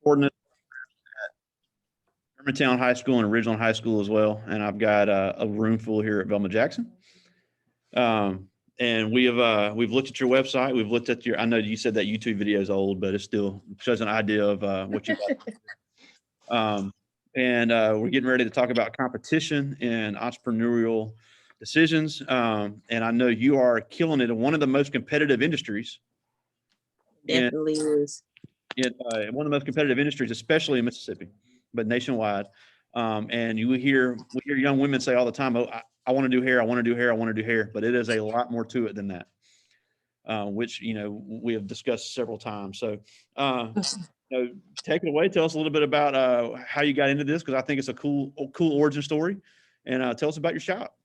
coordinator at Germantown High School and Ridgeland High School as well. And I've got a room full here at Velma Jackson. And we've looked at your website. We've looked at I know you said that YouTube video is old, but it still shows an idea of what you got. And we're getting ready to talk about competition and entrepreneurial decisions. And I know you are killing it in one of the most competitive industries. Definitely is. One of the most competitive industries, especially in Mississippi, but nationwide. And we hear young women say all the time, "Oh, I want to do hair. I want to do hair. I want to do hair." But it is a lot more to it than that, which we have discussed several times. So, take it away. Tell us a little bit about how you got into this, because I think it's a cool origin story. And tell us about your shop.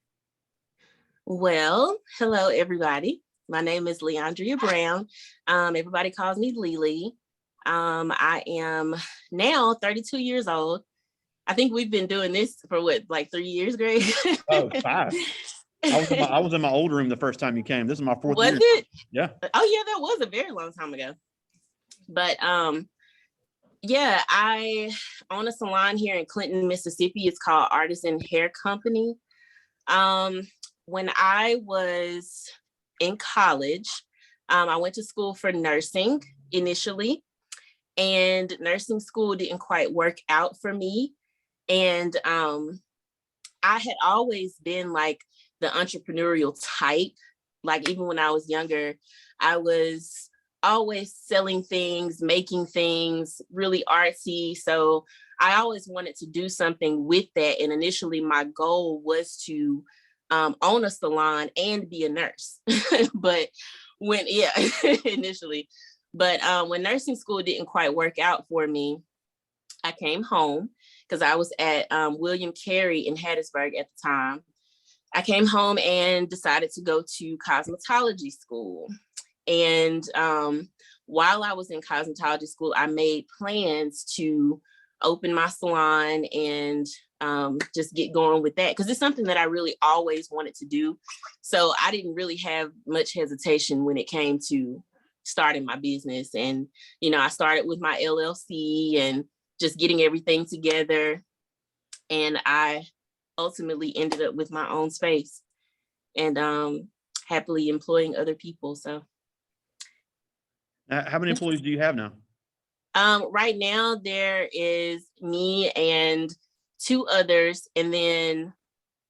Well, hello everybody. My name is Leandria Brown. Everybody calls me Lele. I am now 32 years old. I think we've been doing this for like 3 years, Greg? Oh, 5. I was in my old room the first time you came. This is my 4th year. Was it? Yeah. Oh yeah, that was a very long time ago. But yeah, I own a salon here in Clinton, Mississippi. It's called Artisan Hair Company. When I was in college, I went to school for nursing initially, and nursing school didn't quite work out for me. And I had always been like the entrepreneurial type. Like even when I was younger, I was always selling things, making things, really artsy. So I always wanted to do something with that. And initially my goal was to own a salon and be a nurse. But initially. But when nursing school didn't quite work out for me, I came home because I was at William Carey in Hattiesburg at the time. I came home and decided to go to cosmetology school. And while I was in cosmetology school, I made plans to open my salon and just get going with that, because it's something that I really always wanted to do. So I didn't really have much hesitation when it came to starting my business. And, I started with my LLC and just getting everything together. And I ultimately ended up with my own space and happily employing other people. So. How many employees do you have now? Right now there is me and 2 others. And then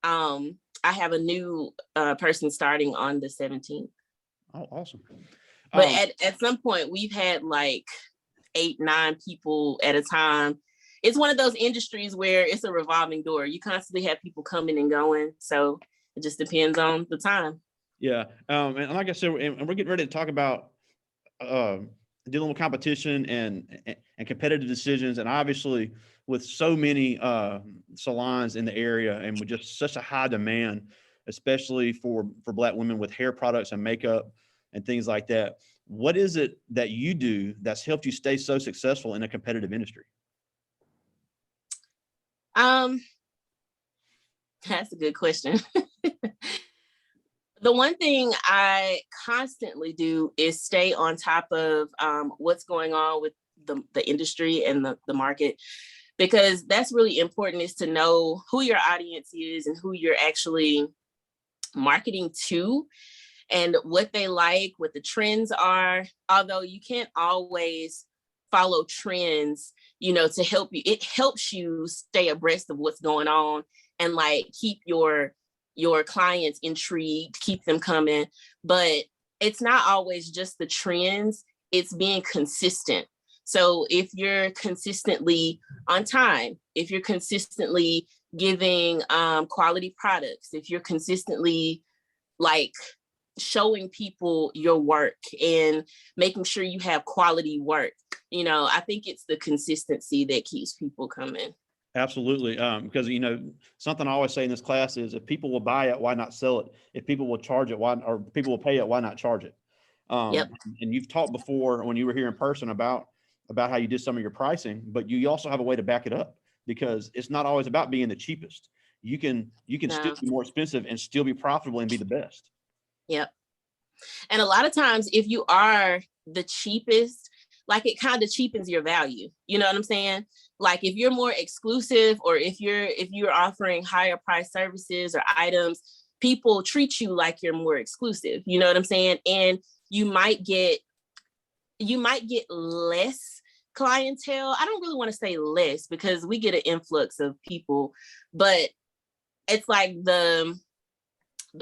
I have a new person starting on the 17th. Oh, awesome. But at some point we've had like 8, 9 people at a time. It's one of those industries where it's a revolving door. You constantly have people coming and going. So it just depends on the time. Yeah. And like I said, and we're getting ready to talk about dealing with competition and competitive decisions. And obviously with so many salons in the area and with just such a high demand, especially for Black women with hair products and makeup and things like that. What is it that you do that's helped you stay so successful in a competitive industry? That's a good question. The one thing I constantly do is stay on top of what's going on with the industry and the market, because that's really important, is to know who your audience is and who you're actually marketing to and what they like, what the trends are. Although you can't always follow trends, to help you. It helps you stay abreast of what's going on and like keep your clients intrigued, keep them coming. But it's not always just the trends, it's being consistent. So if you're consistently on time, if you're consistently giving quality products, if you're consistently like showing people your work and making sure you have quality work, I think it's the consistency that keeps people coming. Absolutely. Because, something I always say in this class is, if people will buy it, why not sell it? If people will charge it, or people will pay it, why not charge it? Yep. And you've talked before when you were here in person about how you did some of your pricing, but you also have a way to back it up, because it's not always about being the cheapest. You can still be more expensive and still be profitable and be the best. Yep. And a lot of times if you are the cheapest, like it kind of cheapens your value. You know what I'm saying? Like if you're more exclusive, or if you're offering higher price services or items, people treat you like you're more exclusive. You know what I'm saying? And you might get less clientele. I don't really want to say less, because we get an influx of people, but it's like the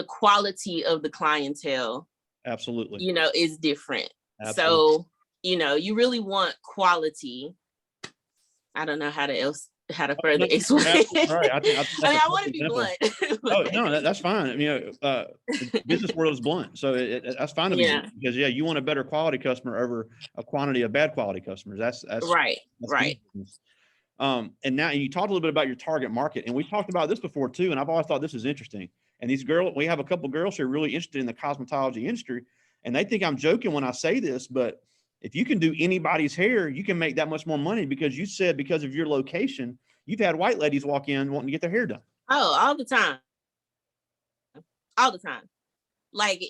quality of the clientele, Absolutely. you know, is different. Absolutely. So, you know, you really want quality. I don't know how to further explain. Right. I mean, I want to be blunt. Oh no, that's fine. You know, the business world is blunt, so that's fine to be blunt, because you want a better quality customer over a quantity of bad quality customers. That's right. And now you talked a little bit about your target market, and we talked about this before too. And I've always thought this is interesting. And we have a couple of girls who are really interested in the cosmetology industry, and they think I'm joking when I say this, but if you can do anybody's hair, you can make that much more money, because you said because of your location, you've had white ladies walk in wanting to get their hair done. Oh, all the time. Like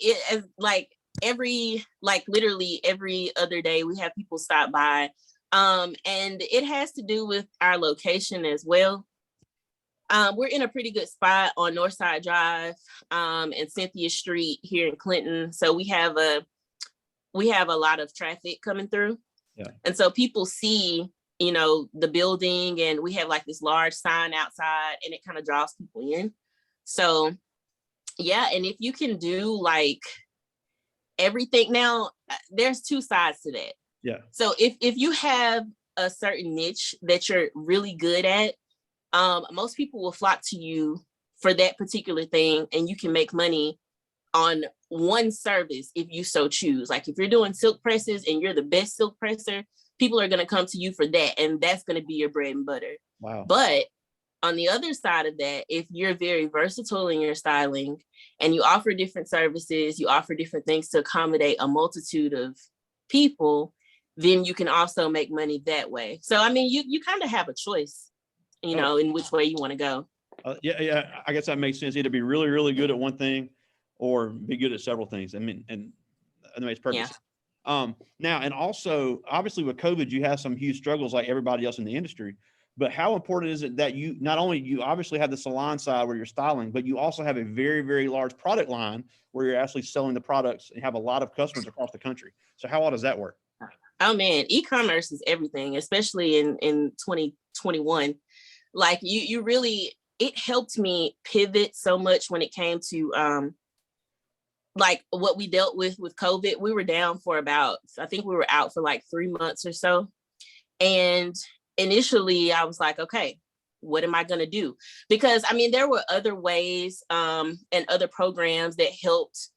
literally every other day we have people stop by. And it has to do with our location as well. We're in a pretty good spot on Northside Drive, and Cynthia Street here in Clinton. So we have a lot of traffic coming through. Yeah. And so people see, you know, the building, and we have like this large sign outside, and it kind of draws people in. So yeah, and if you can do like everything, now there's two sides to that. Yeah. So if you have a certain niche that you're really good at, most people will flock to you for that particular thing, and you can make money on one service if you so choose. Like if you're doing silk presses and you're the best silk presser, people are going to come to you for that, and that's going to be your bread and butter. Wow. But on the other side of that, if you're very versatile in your styling and you offer different services, you offer different things to accommodate a multitude of people, then you can also make money that way. So I mean, you kind of have a choice, you know, in which way you want to go. Yeah, I guess that makes sense. Either be really, really good at one thing, or be good at several things. I mean, and that makes perfect sense. Now, and also, obviously with COVID, you have some huge struggles like everybody else in the industry, but how important is it that you, not only you obviously have the salon side where you're styling, but you also have a very, very large product line where you're actually selling the products and have a lot of customers across the country. So how all does that work? Oh man, e-commerce is everything, especially in 2021. Like you really, it helped me pivot so much when it came to like what we dealt with COVID. We were down for about, I think we were out for like 3 months or so. And initially I was like, okay, what am I going to do? Because I mean, there were other ways and other programs that helped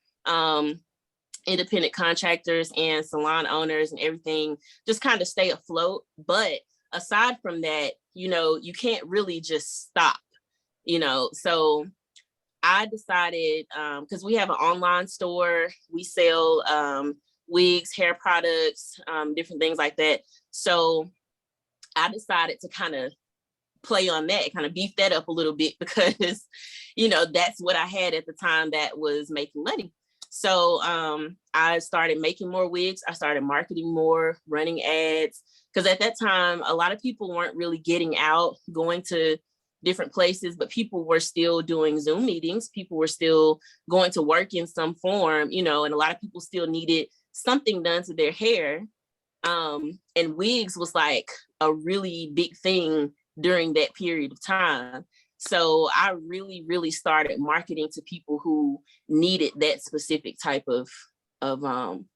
independent contractors and salon owners and everything just kind of stay afloat. But aside from that, you know, you can't really just stop, you know. So I decided, because we have an online store, we sell wigs, hair products, different things like that. So I decided to kind of play on that, kind of beef that up a little bit, because, you know, that's what I had at the time that was making money. So I started making more wigs. I started marketing more, running ads, because at that time, a lot of people weren't really getting out, going to different places, but people were still doing Zoom meetings. People were still going to work in some form, you know, and a lot of people still needed something done to their hair. And wigs was like a really big thing during that period of time. So I really, really started marketing to people who needed that specific type of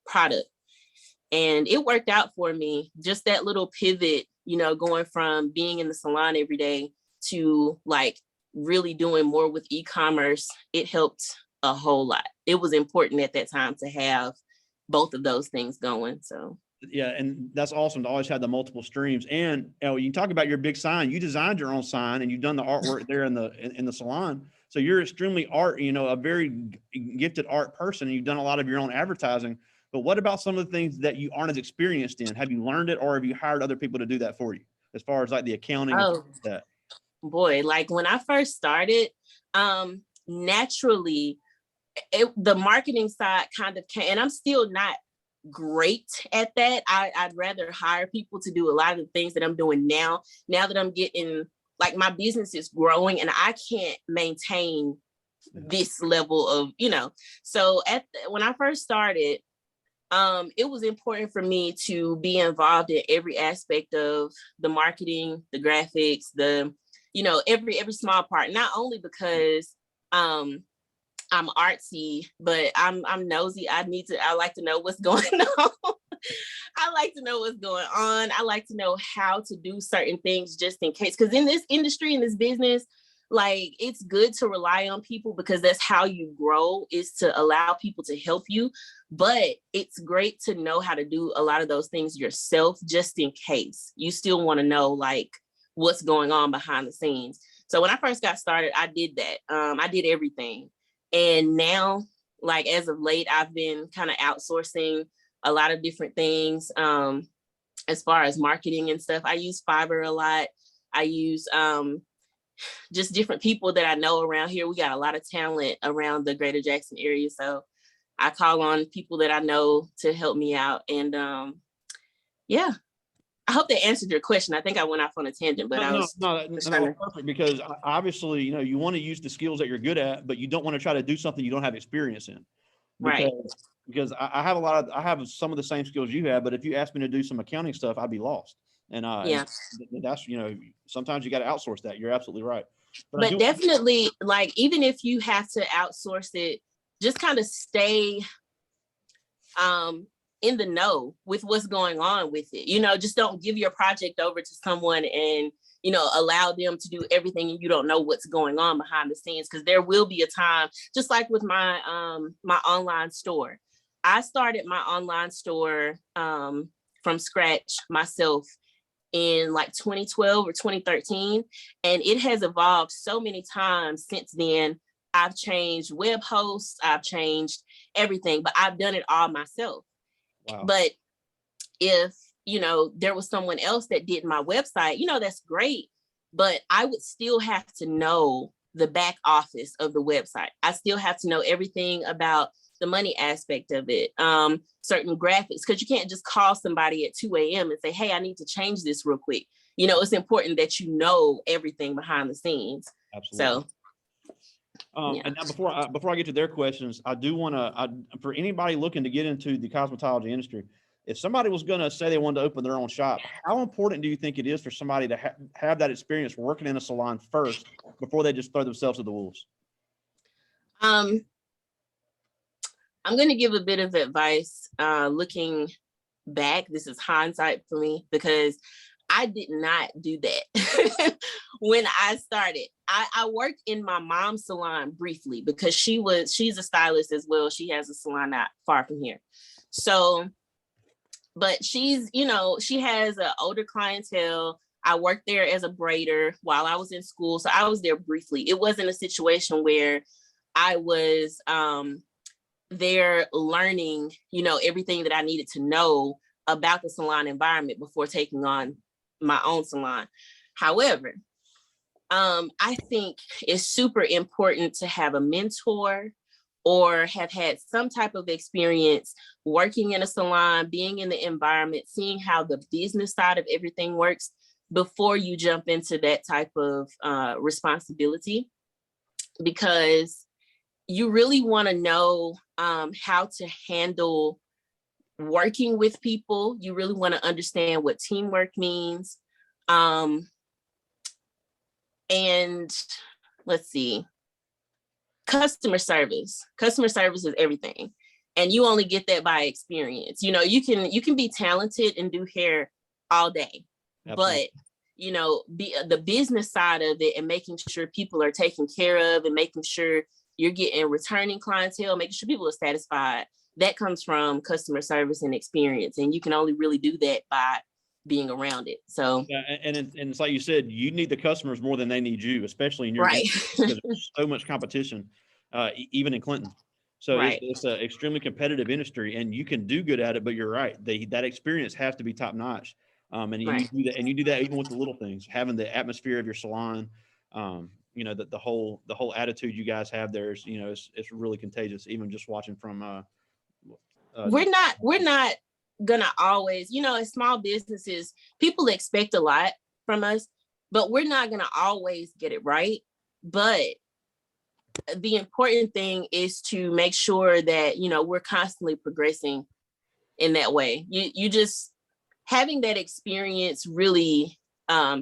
product. And it worked out for me. Just that little pivot, you know, going from being in the salon every day to like really doing more with e-commerce, it helped a whole lot. It was important at that time to have both of those things going. So yeah, and that's awesome to always have the multiple streams. And you know, you talk about your big sign. You designed your own sign, and you've done the artwork there in the salon. So you're extremely a very gifted art person, and you've done a lot of your own advertising. But what about some of the things that you aren't as experienced in? Have you learned it, or have you hired other people to do that for you, as far as like the accounting? Oh, and that? Boy, like when I first started, naturally, the marketing side kind of came, and I'm still not great at that. I'd rather hire people to do a lot of the things that I'm doing now that I'm getting, like, my business is growing and I can't maintain this level of, so when I first started, it was important for me to be involved in every aspect of the marketing, the graphics, every small part, not only because I'm artsy, but I'm nosy. I like to know what's going on. I like to know what's going on. I like to know how to do certain things just in case. Because in this industry, in this business, like, it's good to rely on people because that's how you grow, is to allow people to help you. But it's great to know how to do a lot of those things yourself, just in case. You still want to know, like, what's going on behind the scenes. So when I first got started, I did that. I did everything. And now, like, as of late, I've been kind of outsourcing a lot of different things as far as marketing and stuff. I use Fiverr a lot. I use just different people that I know around here. We got a lot of talent around the Greater Jackson area. So I call on people that I know to help me out. And yeah, I hope that answered your question. I think I went off on a tangent, but No, perfect, because obviously, you want to use the skills that you're good at, but you don't want to try to do something you don't have experience in. Right. Because I have some of the same skills you have, but if you ask me to do some accounting stuff, I'd be lost. And that's, sometimes you got to outsource that. You're absolutely right. But definitely, like, even if you have to outsource it, just kind of stay in the know with what's going on with it. Just don't give your project over to someone and, allow them to do everything and you don't know what's going on behind the scenes. Because there will be a time, just like with my my online store. I started my online store from scratch myself in like 2012 or 2013. And it has evolved so many times since then. I've changed web hosts, I've changed everything, but I've done it all myself. Wow. But if, there was someone else that did my website, that's great, but I would still have to know the back office of the website. I still have to know everything about the money aspect of it, certain graphics, because you can't just call somebody at 2 a.m. and say, hey, I need to change this real quick. It's important that you know everything behind the scenes. Absolutely. So And now before I get to their questions, I do want to, for anybody looking to get into the cosmetology industry, if somebody was going to say they wanted to open their own shop, how important do you think it is for somebody to have that experience working in a salon first before they just throw themselves to the wolves? I'm going to give a bit of advice looking back. This is hindsight for me because I did not do that when I started. I worked in my mom's salon briefly because she's a stylist as well. She has a salon not far from here. So, but she's, she has an older clientele. I worked there as a braider while I was in school. So I was there briefly. It wasn't a situation where I was there learning, everything that I needed to know about the salon environment before taking on my own salon. However, I think it's super important to have a mentor or have had some type of experience working in a salon, being in the environment, seeing how the business side of everything works before you jump into that type of responsibility, because you really want to know how to handle working with people. You really want to understand what teamwork means. And let's see, customer service is everything. And you only get that by experience. You can be talented and do hair all day. Absolutely. But the business side of it and making sure people are taken care of and making sure you're getting returning clientele, making sure people are satisfied, that comes from customer service and experience. And you can only really do that by being around it. So and it's like you said, you need the customers more than they need you, especially in your right. Because there's so much competition, even in Clinton. So right. It's an extremely competitive industry, and you can do good at it. But you're right, that experience has to be top notch. And right. you do that even with the little things, having the atmosphere of your salon. The whole attitude you guys have there is, it's really contagious. Even just watching from we're not gonna always, as small businesses, people expect a lot from us, but we're not gonna always get it right. But the important thing is to make sure that, we're constantly progressing in that way. You just having that experience really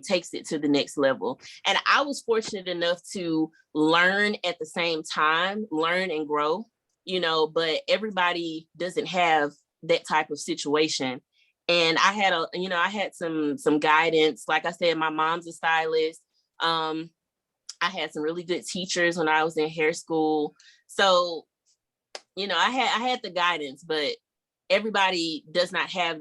takes it to the next level. And I was fortunate enough to learn at the same time, learn and grow, but everybody doesn't have that type of situation. And I had some guidance. Like I said, my mom's a stylist. I had some really good teachers when I was in hair school. So, I had the guidance, but everybody does not go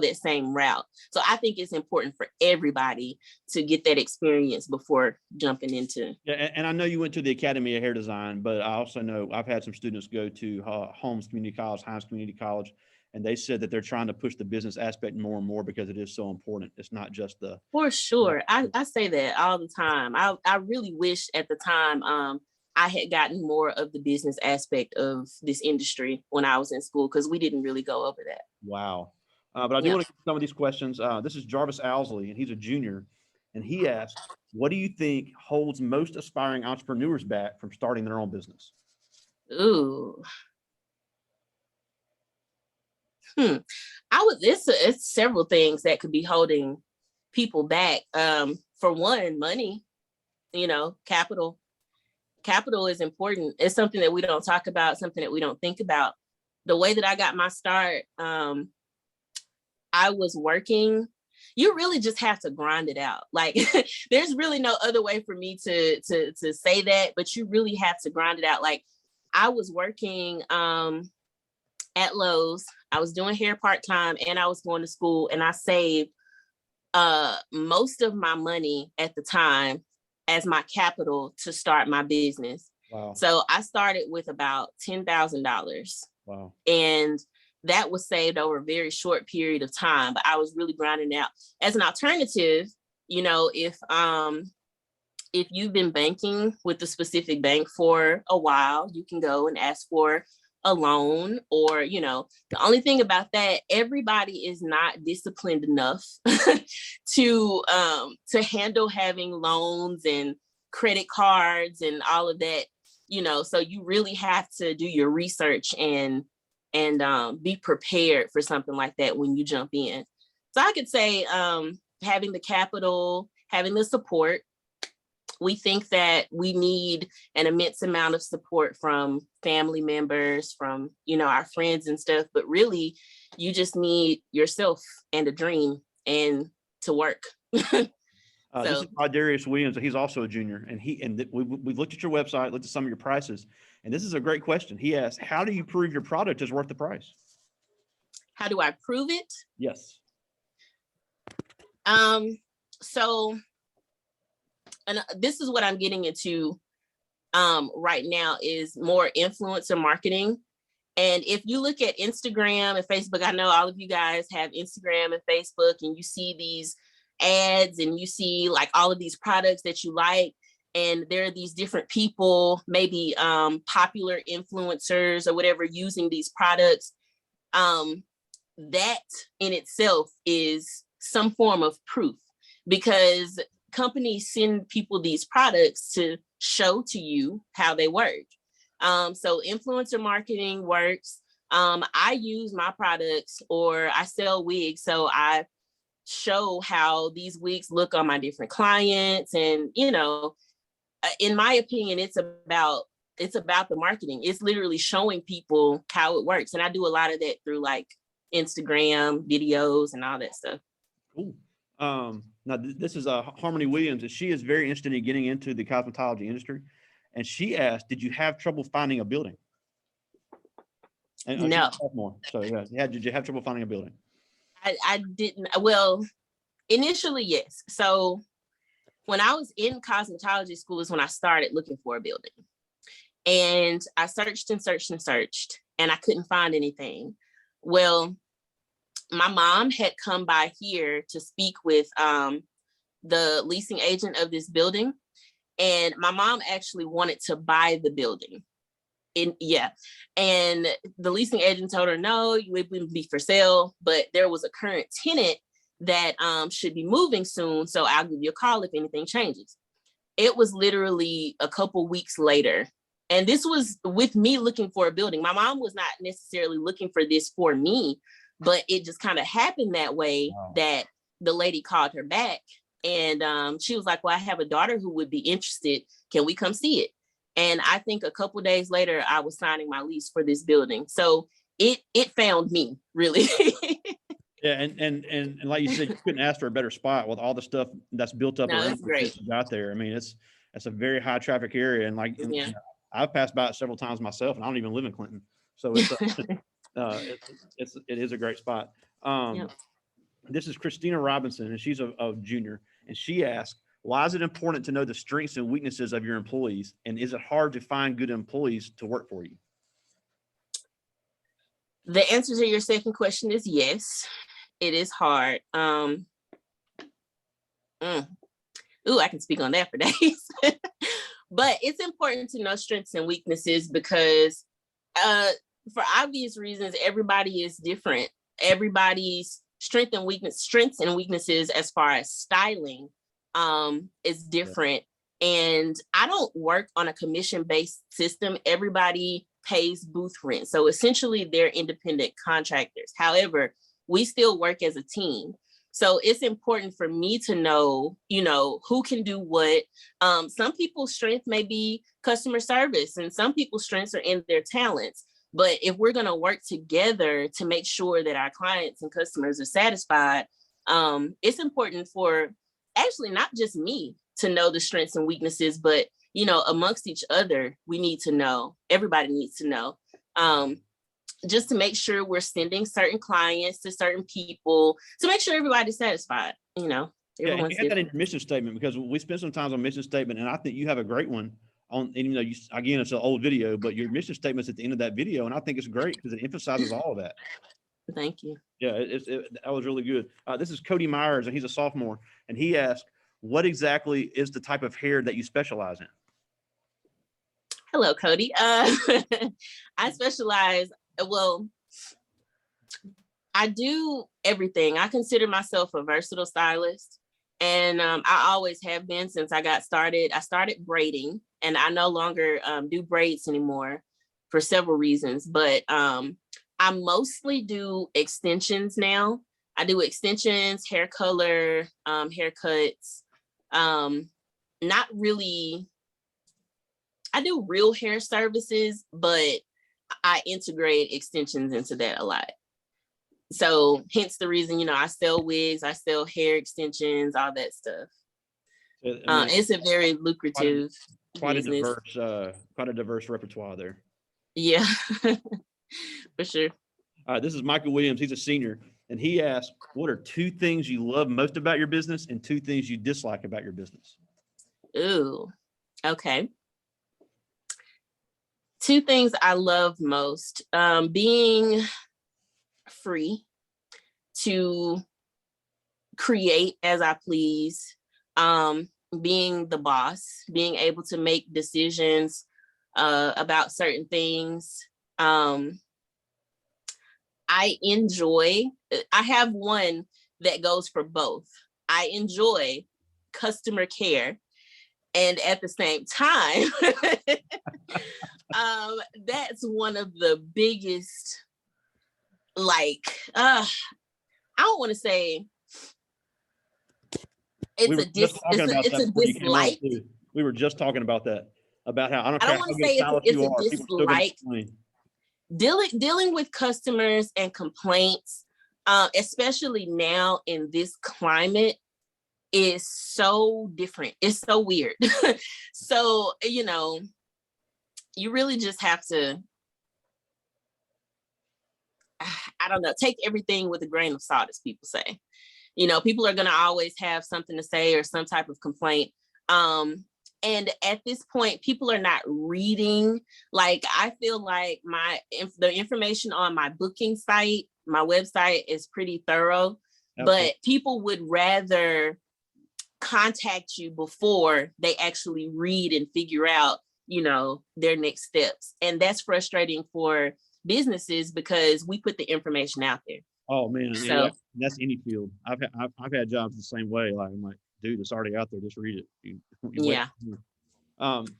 that same route. So I think it's important for everybody to get that experience before jumping into. Yeah, and I know you went to the Academy of Hair Design, but I also know I've had some students go to Holmes Community College, Hines Community College, and they said that they're trying to push the business aspect more and more because it is so important. It's not just the. For sure. I say that all the time. I really wish at the time I had gotten more of the business aspect of this industry when I was in school, because we didn't really go over that. Wow. But I do want to get some of these questions. This is Jarvis Owsley, and he's a junior. And he asked, what do you think holds most aspiring entrepreneurs back from starting their own business? Ooh. It's several things that could be holding people back. For one, money, capital. Capital is important. It's something that we don't talk about, something that we don't think about. The way that I got my start, I was working. You really just have to grind it out. Like there's really no other way for me to say that, but you really have to grind it out. Like I was working at Lowe's. I was doing hair part-time and I was going to school, and I saved most of my money at the time as my capital to start my business. Wow. So I started with about $10,000. Wow. And that was saved over a very short period of time, but I was really grinding out. As an alternative, if you've been banking with a specific bank for a while, you can go and ask for a loan, or, the only thing about that, everybody is not disciplined enough to handle having loans and credit cards and all of that, so you really have to do your research and be prepared for something like that when you jump in. So I could say having the capital, having the support. We think that we need an immense amount of support from family members, from, our friends and stuff, but really you just need yourself and a dream and to work. This is Darius Williams. He's also a junior, and we've looked at your website, looked at some of your prices, and this is a great question. He asked, how do you prove your product is worth the price? How do I prove it? Yes. So, and this is what I'm getting into right now, is more influencer marketing. And if you look at Instagram and Facebook, I know all of you guys have Instagram and Facebook, and you see these ads and you see like all of these products that you like, and there are these different people, maybe popular influencers or whatever, using these products. That in itself is some form of proof, because companies send people these products to show to you how they work. So influencer marketing works. I use my products, or I sell wigs, so I show how these wigs look on my different clients. And, in my opinion, it's about the marketing. It's literally showing people how it works. And I do a lot of that through like Instagram videos and all that stuff. Cool. Now this is Harmony Williams, and she is very interested in getting into the cosmetology industry. And she asked, did you have trouble finding a building? And, no. So yeah, did you have trouble finding a building? I didn't. Well, initially, yes. So when I was in cosmetology school is when I started looking for a building. And I searched and searched and searched, and I couldn't find anything. Well, my mom had come by here to speak with the leasing agent of this building. And my mom actually wanted to buy the building. Yeah. And the leasing agent told her, no, it wouldn't be for sale, but there was a current tenant that should be moving soon. So I'll give you a call if anything changes. It was literally a couple weeks later. And this was with me looking for a building. My mom was not necessarily looking for this for me, but it just kind of happened that way. Wow. That the lady called her back and she was like, well, I have a daughter who would be interested. Can we come see it? And I think a couple days later, I was signing my lease for this building. So it found me, really. Yeah, and like you said, you couldn't ask for a better spot with all the stuff that's built up around you out there. I mean, it's a very high traffic area, and like yeah. I've passed by it several times myself, and I don't even live in Clinton, so it's it is a great spot. Yep. This is Christina Robinson, and she's a junior, and she asked, why is it important to know the strengths and weaknesses of your employees, and is it hard to find good employees to work for you? The answer to your second question is yes. It is hard. Ooh, I can speak on that for days. But it's important to know strengths and weaknesses because for obvious reasons, everybody is different. Everybody's strengths and weaknesses as far as styling is different. And I don't work on a commission-based system. Everybody pays booth rent. So essentially they're independent contractors. However, we still work as a team. So it's important for me to know, who can do what. Some people's strength may be customer service and some people's strengths are in their talents. But if we're going to work together to make sure that our clients and customers are satisfied, it's important for actually not just me to know the strengths and weaknesses, but, amongst each other, we need to know, everybody needs to know. Just to make sure we're sending certain clients to certain people to make sure everybody's satisfied, Yeah, and you have that in your mission statement because we spend some time on mission statement, and I think you have a great one on, and again, it's an old video, but your mission statement's at the end of that video, and I think it's great because it emphasizes all of that. Thank you. Yeah, that was really good. This is Cody Myers, and he's a sophomore, and he asked, what exactly is the type of hair that you specialize in? Hello, Cody. I specialize, I do everything. I consider myself a versatile stylist, and I always have been since I got started. I started braiding, and I no longer do braids anymore for several reasons, but I mostly do extensions now. I do extensions, hair color, haircuts, not really. I do real hair services, but I integrate extensions into that a lot. So hence the reason, I sell wigs, I sell hair extensions, all that stuff. It's a very lucrative business. Quite a diverse repertoire there. Yeah, for sure. All right, this is Michael Williams. He's a senior, and he asked, what are 2 things you love most about your business and 2 things you dislike about your business? Ooh, okay. 2 things I love most, being free to create as I please, being the boss, being able to make decisions about certain things. I have one that goes for both. I enjoy customer care, and at the same time, that's one of the biggest, I don't want to say it's a dislike. We were just talking about that, about how I don't want to say it's a dislike. Dealing with customers and complaints, especially now in this climate, is so different. It's so weird. So, you really just have to, I don't know, take everything with a grain of salt, as people say. People are going to always have something to say or some type of complaint. And at this point, people are not reading. I feel like the information on my booking site, my website is pretty thorough, but people would rather contact you before they actually read and figure out you know, their next steps. And that's frustrating for businesses because we put the information out there. Oh man, yeah, So that's any field. I've had jobs the same way. Like I'm like, dude, it's already out there. Just read it. You wait. yeah. And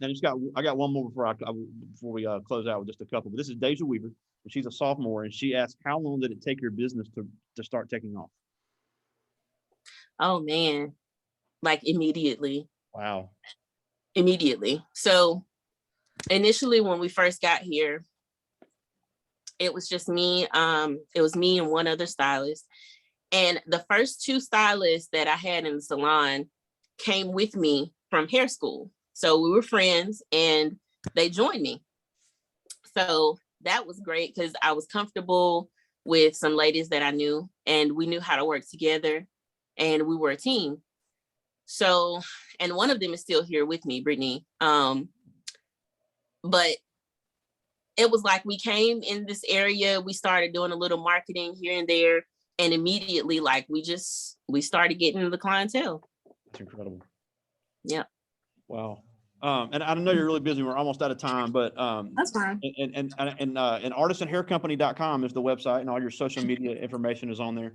I got one more before we close out with just a couple. But this is Deja Weaver, and she's a sophomore, and she asked, "How long did it take your business to start taking off?" Oh man, like immediately. Wow. Immediately. So initially when we first got here, it was just me. It was me and one other stylist. And the first two stylists that I had in the salon came with me from hair school. So we were friends and they joined me. So that was great because I was comfortable with some ladies that I knew and we knew how to work together and we were a team. So, and one of them is still here with me, Brittany. But it was like we came in this area, we started doing a little marketing here and there, and immediately like we started getting the clientele. That's incredible. Yeah. Wow. And I know you're really busy. We're almost out of time, but that's fine. And artisanhaircompany.com is the website, and all your social media information is on there.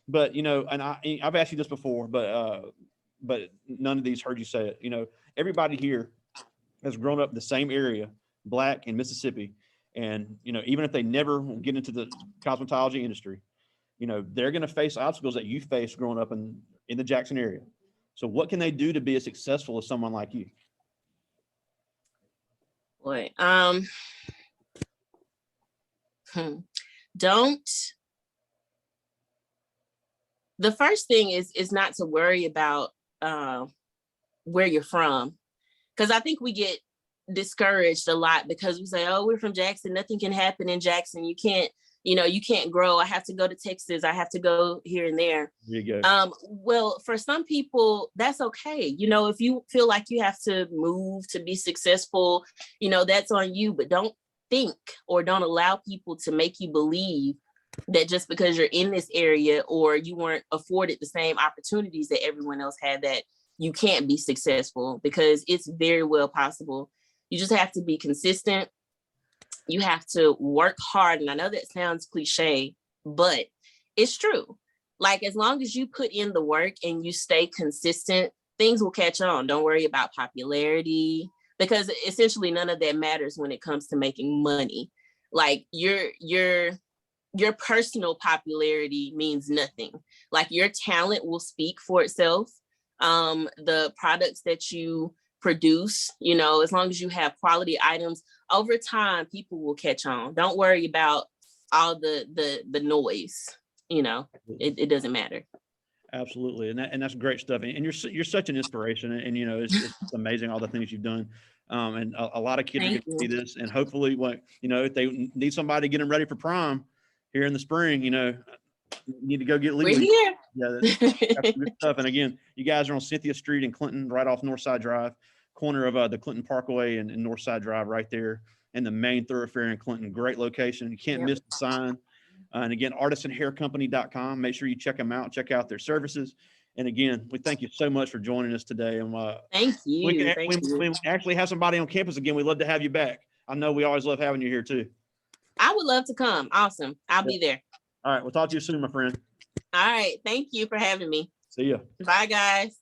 But you know, and I've asked you this before, but none of these heard you say it. You know, everybody here has grown up in the same area, Black in Mississippi, and you know, even if they never get into the cosmetology industry, you know, they're going to face obstacles that you faced growing up in the Jackson area. So what can they do to be as successful as someone like you? Boy, don't. The first thing is not to worry about where you're from, because I think we get discouraged a lot because we say, oh, we're from Jackson, nothing can happen in Jackson, you can't grow, I have to go to Texas, I have to go here and there. There you go. Well, for some people that's okay. You know, if you feel like you have to move to be successful, you know, that's on you, but don't think or don't allow people to make you believe that just because you're in this area or you weren't afforded the same opportunities that everyone else had, that you can't be successful, because it's very well possible. You just have to be consistent. You have to work hard. And I know that sounds cliche, but it's true. Like, as long as you put in the work and you stay consistent, things will catch on. Don't worry about popularity, because essentially none of that matters when it comes to making money. Like your personal popularity means nothing. Like, your talent will speak for itself. The products that you produce, you know, as long as you have quality items, over time people will catch on. Don't worry about all the noise, you know. It doesn't matter. Absolutely. And that's great stuff. And you're such an inspiration, and you know, it's amazing all the things you've done. And a lot of kids are going to see this, and hopefully, you know, if they need somebody to get them ready for prom here in the spring, you know, you need to go get Lele. We're here. Yeah, that's good stuff. And again, you guys are on Cynthia Street in Clinton, right off Northside Drive, corner of the Clinton Parkway and Northside Drive, right there in the main thoroughfare in Clinton. Great location. You can't miss the sign. And again, artisanhaircompany.com. Make sure you check them out, check out their services. And again, we thank you so much for joining us today. And thank you. We actually have somebody on campus again, we'd love to have you back. I know we always love having you here too. I would love to come. Awesome. I'll be there. All right. We'll talk to you soon, my friend. All right. Thank you for having me. See ya. Bye, guys.